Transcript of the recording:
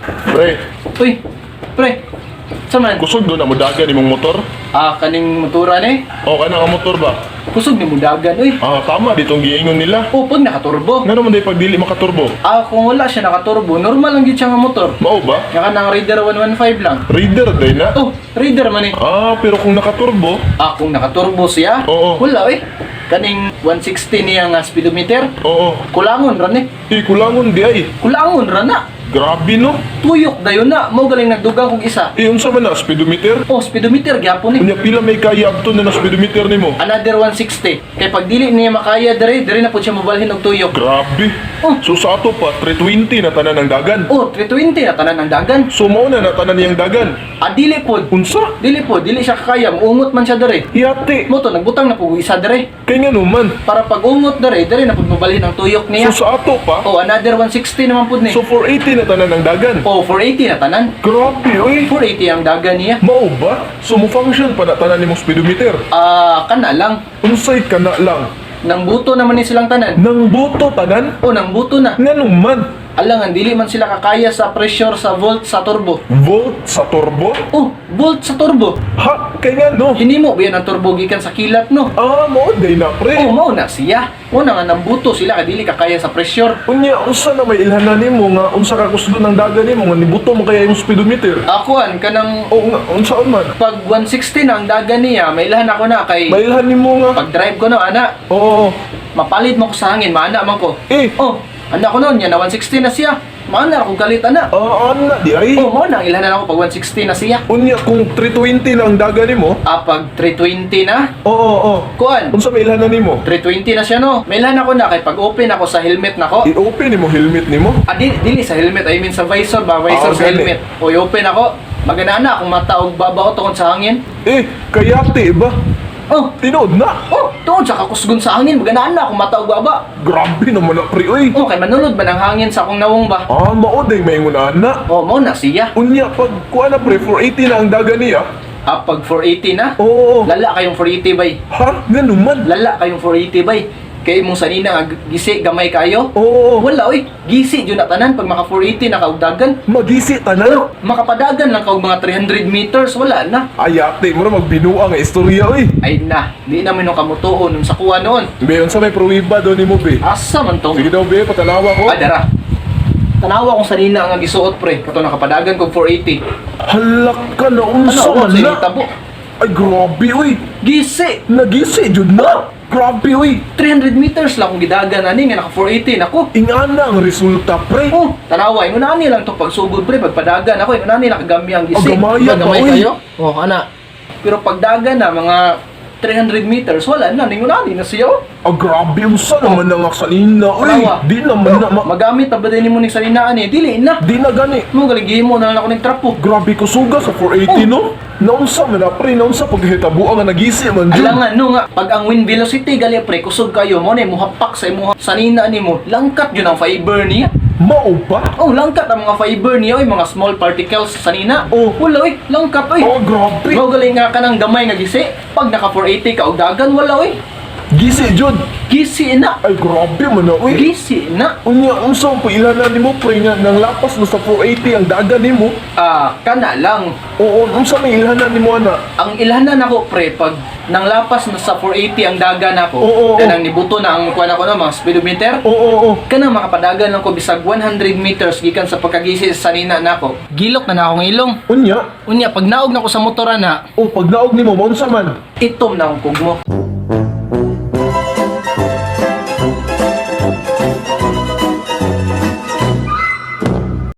Pre, Uy, pre. Sa man? kusog doon na mo dagan imong motor? Kaning motora ni. O, ka na ang motor ba? Kusog ni mudagan, uy. Tama, ditong giingon nila. Pag nakaturbo. Nga naman day pag dili makaturbo. Kung wala siya nakaturbo, normal lang yun siya nga motor. Mao ba? Kaya nang Raider 115 lang. Raider day na? Raider man eh. Pero kung nakaturbo, Kung nakaturbo siya, Oo. wala eh. Kaning 160 niya nga speedometer, oo. kulangon ra ni. Kulangon di ay. Kulangon ra na. Grabe no? Tuyok dayon na. Mao galing nagdugang kog isa. Unsa man na, speedometer? Speedometer gyapon ni. Unya pila may kaya abto na speedometer nimo? Another 160. Kay pag dili niya makaya dire na pud siya mobalhin og tuyok. Grabe. Oh. So sa ato pa, 320 na tanan ng dagan. 320 na tanan ng dagan. So mao na tanan niyang dagan. Dili pod. Unsa? Dili siya kakaya. Ungot man siya dire. Yate. Mo to nagbutang na pug isa dire. Kay nga naman. Para pag ungot dire na pud mobalhin ang tuyok niya. So sa ato pa, Another 160 naman pud ni. so 480 na tanan ng dagan. 480 na tanan. Grabe, oy. 480 ang dagan niya. Mao ba? So mo function pa na tanan nimong speedometer. Kana lang. Unsay kana lang? Nang buto naman ni silang tanan. Nang buto tanan? Nang buto na. Nganong man? Alangan, dili man sila kakaya sa pressure sa volt sa turbo. Volt sa turbo? Volt sa turbo. Ha? Kay nga no? Hinimo ba yan ang turbo gikan sa kilat, no? Mao day na pre. Mao na siya. Nga nambuto sila kay dili kakaya sa pressure. Unya, unsa na may ilhanan nimo nga unsa ka kusgo ng dagan nimo nga nibuto mo kaya yung speedometer? Akuan kanang Nga, unsaon man? pag 160 na ang dagan niya, may ilahan ako na kay Mailhan nimo nga. pag drive ko no, ana, Oo. mapalit mo ko sa hangin, maana man ko. Anak ko noon, yan na 160 na siya. Maana akong galit, ana. Ana, di ay. Mao na ang ilahan ako pag 160 na siya. Unya, kung 320 na ang dagan nimo? Pag 320 na, Oo. kuan, Unsa may ilhanan nimo? 320 na siya no. May ilahan ako na kay pag open ako sa helmet nako. I-open nimo helmet nimo? Dili sa helmet, I mean sa visor ba, visor sa gani. helmet. I-open ako. Magana na akong mataog babaw tungod sa hangin. Kayate ba? Tinood na. Tungod sa kakusgon sa hangin, magana na akong mataog baba. Grabe naman na pre, oy. Kay manunod ba ng hangin sa akong nawong ba? Mao day may nguna. Mao na siya. Unya, pag kuha na pre, 480 na ang dagan niya. Pag 480 na, Oo. lala kayong 480 bay. Ha? Ganun man. Lala kayong 480 bay. Kay mong sanina nga gisi gamay kayo. Oo. Wala oy, gisi jud na tanan pag maka 480 na kaugdagan. Magisi tanan. Makapadagan lang kaog mga 300 meters, wala na. Ayate mo na magbinuang nga istorya, oy. Ay na, di namin nung kamutuon nung sa kuha noon. Beyon sa may pruwiba doon ni mo, be. Asa man tong? Sige daw, be, patanawa ko. Dara. Tanawa kong sanina nga gisuot pre, kato nakapadagan kog 480. Halak ka na, unsa man sa na. tabo? Ay, grabe, oy. Gisi. Nagisi, jud na. Grabe, oy. 300 meters lang kung gidagan ani nga naka 480 nako. Ingana ang resulta, pre. Tanawa, ingunani lang to pagsugod pre, pagpadagan ako, ingunani lang kagami ang gisi. Gamaya pa, Gamay oy. kayo? Ana. Pero pagdagan na mga 300 meters, wala na, ningunani na siya. Grabe, unsa naman ang aksanina, oy. Tanawa. Di naman na, Magamit na ba din mo ning salinaan eh? Dili na. di na gani. Mo galing mo na lang ako ng trapo. Grabe ko suga sa 480, no? Naunsa man na, pre, naunsa paghitabuan nga nagisi man, jud. Alangan no nga, pag ang wind velocity gali pre kusog kayo mo na muhapak sa imuha sanina nimo. Langkat yun ang fiber niya. Mao ba? Langkat ang mga fiber niya oy, mga small particles sa sanina. Wala oy, langkat oy. Grabe. Mo galing nga kanang gamay nga gisi. Pag naka 480 ka og dagan wala oy. Gisi, jud. Gisi na. Ay, grabe man na, oy. Gisi na. Unya, unsa ang pailanan nimo, pre, nga nang lapas mo sa 480 ang dagan nimo? Kana lang. Oo, unsa may ilahanan nimo, ana? Ang ilhanan ako pre pag nang lapas na sa 480 ang dagan ako. Oo. Kanang nibuto na ang kuan ako no, mga speedometer. Oo. Kanang makapadagan lang ko bisag 100 meters gikan sa pagkagisi sa sanina nako. Gilok na akong ilong. Unya, Unya pag naog na ko sa motora na, pag naog nimo, maunsa man? itom na akong kugmo.